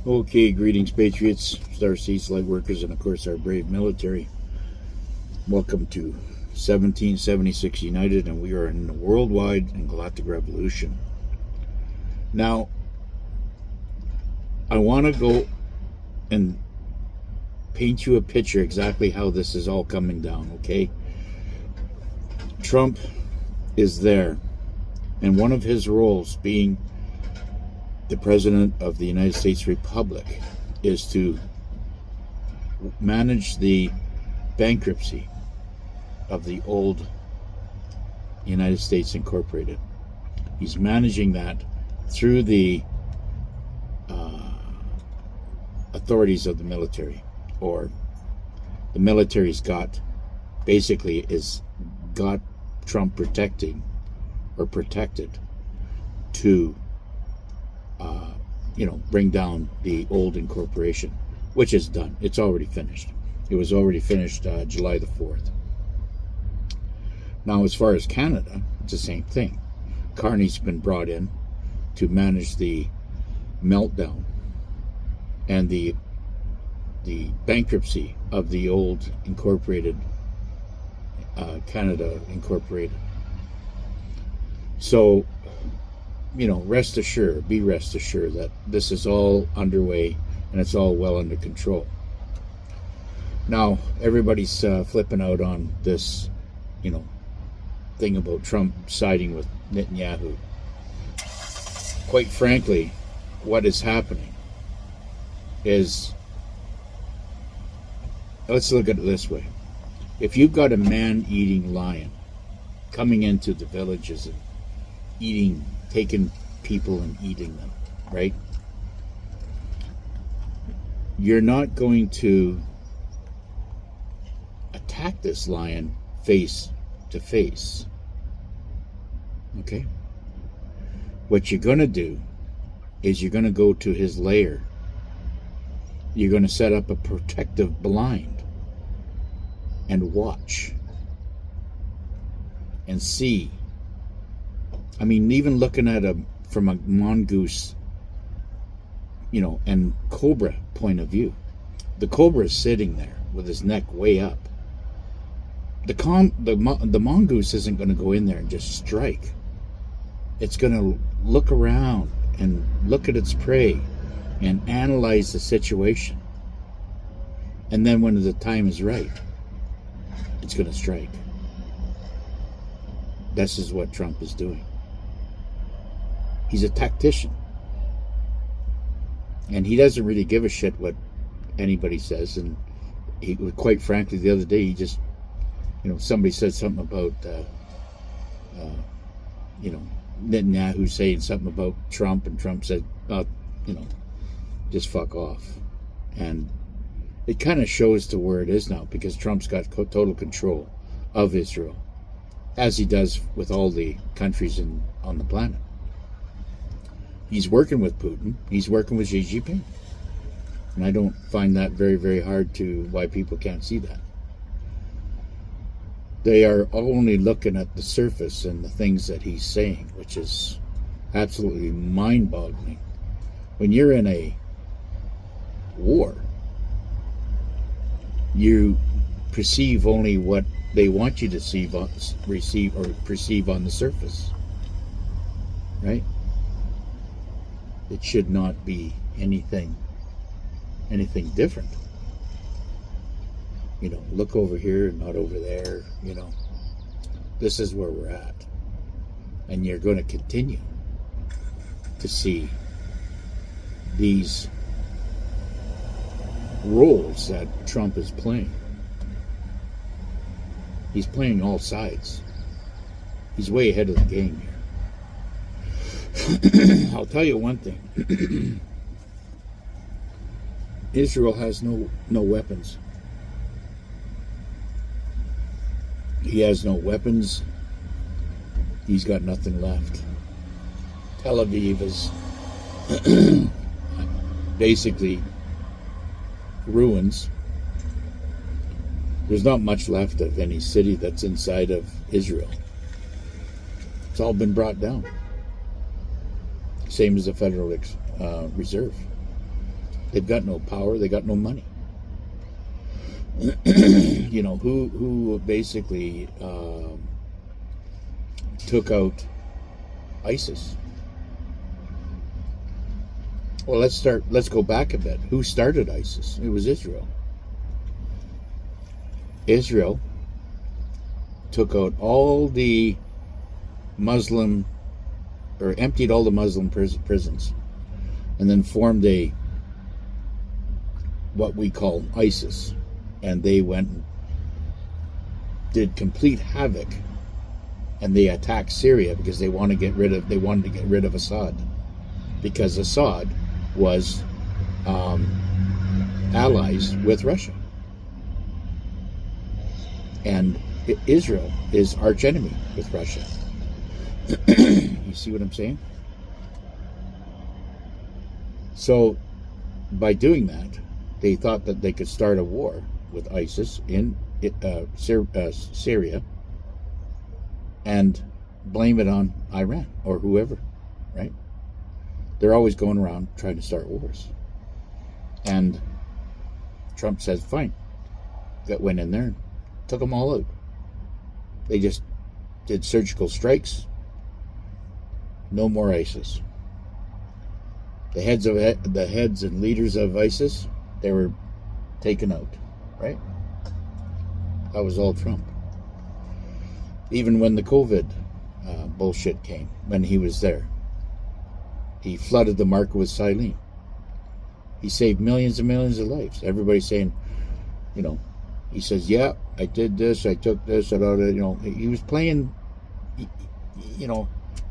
Okay, greetings, Patriots, Star Seats, light workers, and of course our brave military. Welcome to 1776 United, and we are in the worldwide and galactic revolution. Now, I want to go and paint you a picture exactly how this is all coming down, okay? Trump is there, and one of his roles, being the President of the United States Republic, is to manage the bankruptcy of the old United States Incorporated. He's managing that through the authorities of the military, or the military's got Trump protected to bring down the old incorporation, which is done. It's already finished. It was already finished July the 4th. Now, as far as Canada, it's the same thing. Carney's been brought in to manage the meltdown and the bankruptcy of the old incorporated Canada Incorporated. So, be rest assured that this is all underway and it's all well under control. Now, everybody's flipping out on this, thing about Trump siding with Netanyahu. Quite frankly, what is happening is, let's look at it this way. If you've got a man-eating lion coming into the villages and taking people and eating them, right? You're not going to attack this lion face to face, okay? What you're going to do is you're going to go to his lair. You're going to set up a protective blind and watch and see. I mean, even looking at from a mongoose, and cobra point of view, the cobra is sitting there with his neck way up. The mongoose isn't going to go in there and just strike. It's going to look around and look at its prey and analyze the situation. And then when the time is right, it's going to strike. This is what Trump is doing. He's a tactician. And he doesn't really give a shit what anybody says. And quite frankly, the other day, he just, somebody said something about, Netanyahu saying something about Trump, and Trump said, just fuck off. And it kind of shows to where it is now, because Trump's got total control of Israel, as he does with all the countries on the planet. He's working with Putin. He's working with Xi Jinping. And I don't find that very, very hard why people can't see that. They are only looking at the surface and the things that he's saying, which is absolutely mind-boggling. When you're in a war, you perceive only what they want you to perceive on the surface, right? It should not be anything different. Look over here and not over there. This is where we're at. And you're going to continue to see these roles that Trump is playing. He's playing all sides. He's way ahead of the game here. I'll tell you one thing. Israel has no weapons. He has no weapons. He's got nothing left. Tel Aviv is basically ruins. There's not much left of any city that's inside of Israel. It's all been brought down. Same as the Federal Reserve. They've got no power. They got no money. You know, who basically took out ISIS? Well, let's go back a bit. Who started ISIS? It was Israel. Israel took out all the Muslim, or emptied all the Muslim prisons, and then formed what we call ISIS. And they went and did complete havoc, and they attacked Syria because they wanted to get rid of Assad, because Assad was allies with Russia, and Israel is arch enemy with Russia. You see what I'm saying? So by doing that, they thought that they could start a war with ISIS in Syria and blame it on Iran or whoever, right? They're always going around trying to start wars. And Trump says, fine. Went in there and took them all out. They just did surgical strikes. No more ISIS. The heads and leaders of ISIS, they were taken out, right? That was all Trump. Even when the COVID bullshit came, when he was there, he flooded the market with saline. He saved millions and millions of lives. Everybody's saying, you know, he says, yeah, I did this, I took this, you know, he was playing, you know,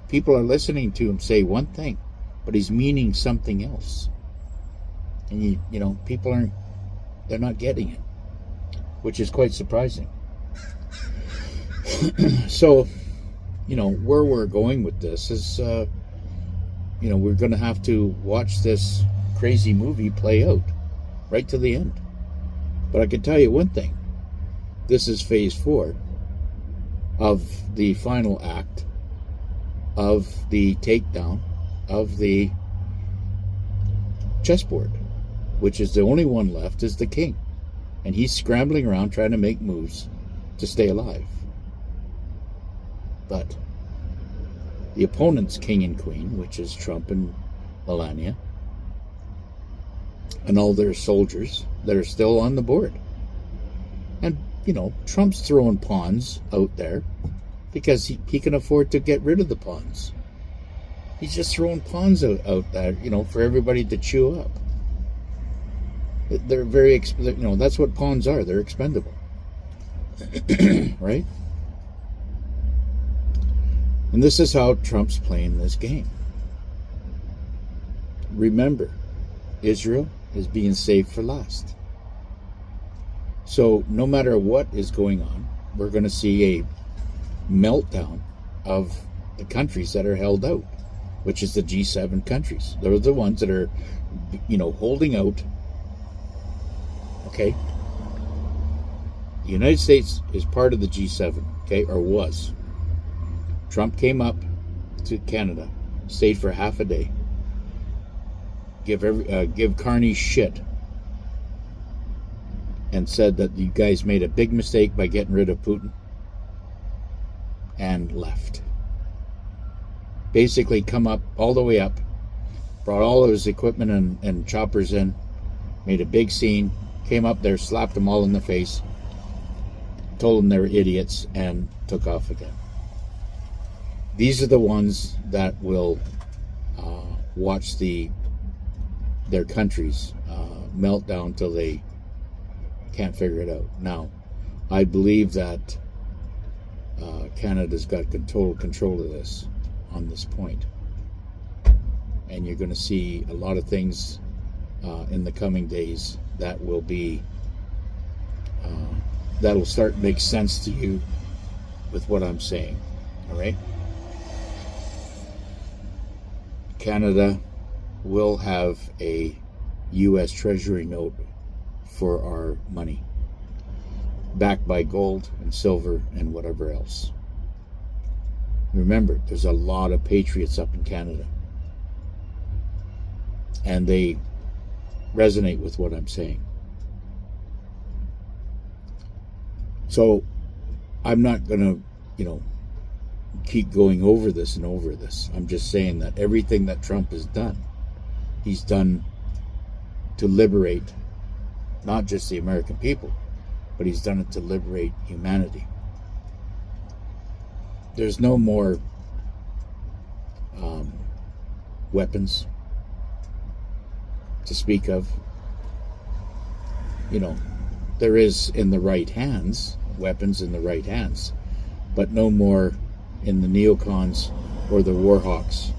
people are listening to him say one thing, but he's meaning something else. And you know, people they're not getting it, which is quite surprising. So, you know, where we're going with this is, you know, we're going to have to watch this crazy movie play out right to the end. But I can tell you one thing. This is phase 4 of the final act of the takedown of the chessboard, which is the only one left is the king. And he's scrambling around trying to make moves to stay alive. But the opponent's king and queen, which is Trump and Melania, and all their soldiers that are still on the board. And, you know, Trump's throwing pawns out there because he can afford to get rid of the pawns. He's just throwing pawns out there, you know, for everybody to chew up. They're very, you know, that's what pawns are. They're expendable. Right? And this is how Trump's playing this game. Remember, Israel is being saved for last. So no matter what is going on, we're going to see a meltdown of the countries that are held out, which is the G7 countries. They're the ones that are, you know, holding out. Okay? The United States is part of the G7, okay, or was. Trump came up to Canada, stayed for half a day, give Carney shit, and said that you guys made a big mistake by getting rid of Putin, and left. Basically come up, all the way up, brought all of his equipment and choppers in, made a big scene, came up there, slapped them all in the face, told them they were idiots, and took off again. These are the ones that will watch their countries melt down till they can't figure it out. Now, I believe that Canada's got total control of this on this point. And you're going to see a lot of things in the coming days that will be, that'll start to make sense to you with what I'm saying. All right? Canada will have a U.S. Treasury note for our money, backed by gold and silver and whatever else. Remember, there's a lot of patriots up in Canada, and they resonate with what I'm saying. So I'm not going to, keep going over this and over this. I'm just saying that everything that Trump has done, he's done to liberate not just the American people, but he's done it to liberate humanity. There's no more weapons to speak of. There is in the right hands, weapons in the right hands, but no more in the neocons or the warhawks.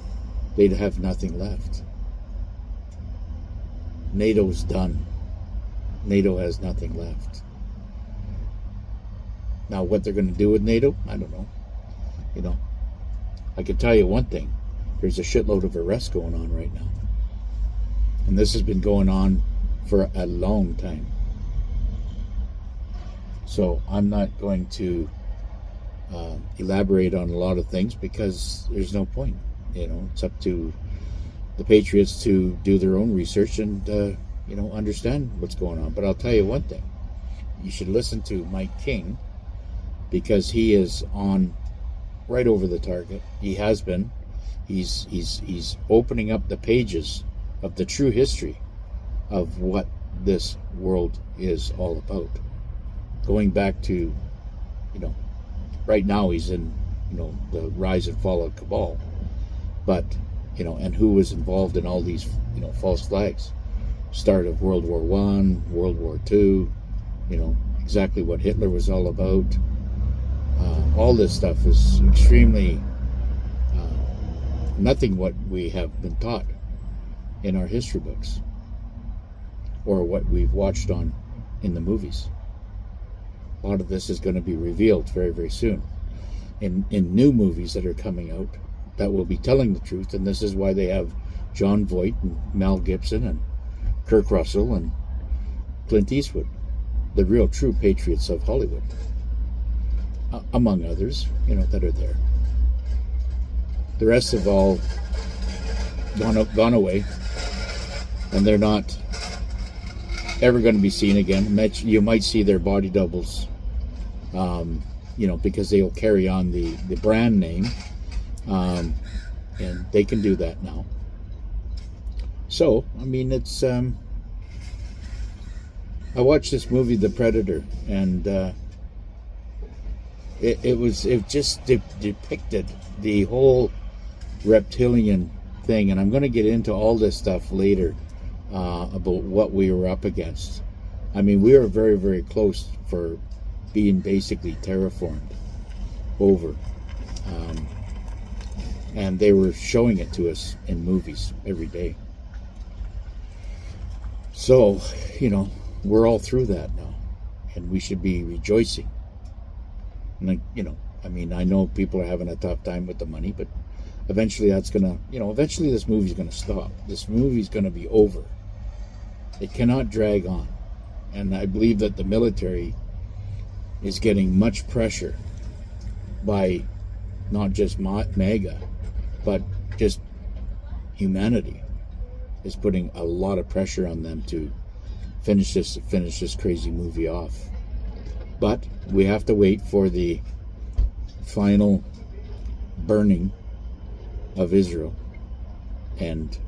They'd have nothing left. NATO's done. NATO has nothing left. Now, what they're going to do with NATO, I don't know. I can tell you one thing. There's a shitload of arrests going on right now. And this has been going on for a long time. So I'm not going to elaborate on a lot of things because there's no point. It's up to the patriots to do their own research and, understand what's going on. But I'll tell you one thing. You should listen to Mike King because he is on right over the target. He has been. He's opening up the pages of the true history of what this world is all about. Going back to, right now he's in, the rise and fall of cabal. But, and who was involved in all these, false flags. Start of World War I, World War II, exactly what Hitler was all about. All this stuff is extremely nothing what we have been taught in our history books or what we've watched on in the movies. A lot of this is going to be revealed very, very soon in new movies that are coming out that will be telling the truth. And this is why they have John Voight and Mel Gibson and Kirk Russell and Clint Eastwood, the real true patriots of Hollywood, among others, that are there. The rest have all gone away, and they're not ever going to be seen again. You might see their body doubles, because they'll carry on the brand name, and they can do that now. So, it's, I watched this movie, The Predator, and it just depicted the whole reptilian thing, and I'm going to get into all this stuff later about what we were up against. We were very, very close for being basically terraformed over, and they were showing it to us in movies every day. So, we're all through that now, and we should be rejoicing. And I know people are having a tough time with the money, but eventually eventually this movie's going to stop. This movie's going to be over. It cannot drag on. And I believe that the military is getting much pressure by not just MAGA, but just humanity is putting a lot of pressure on them to finish this crazy movie off. But we have to wait for the final burning of Israel and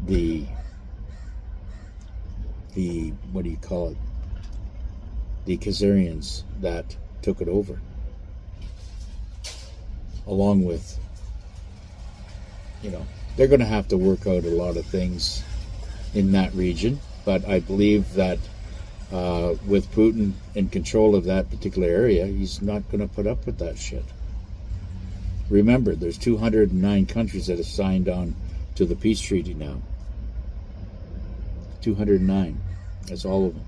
the what do you call it? The Khazarians that took it over, along with, they're going to have to work out a lot of things in that region. But I believe that with Putin in control of that particular area, he's not going to put up with that shit. Remember, there's 209 countries that have signed on to the peace treaty now. 209. That's all of them.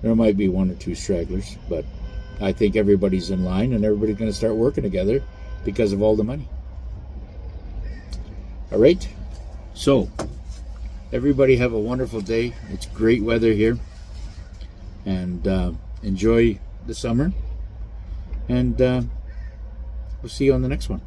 There might be one or two stragglers, but I think everybody's in line and everybody's going to start working together because of all the money. All right? So, everybody have a wonderful day. It's great weather here. And enjoy the summer. And we'll see you on the next one.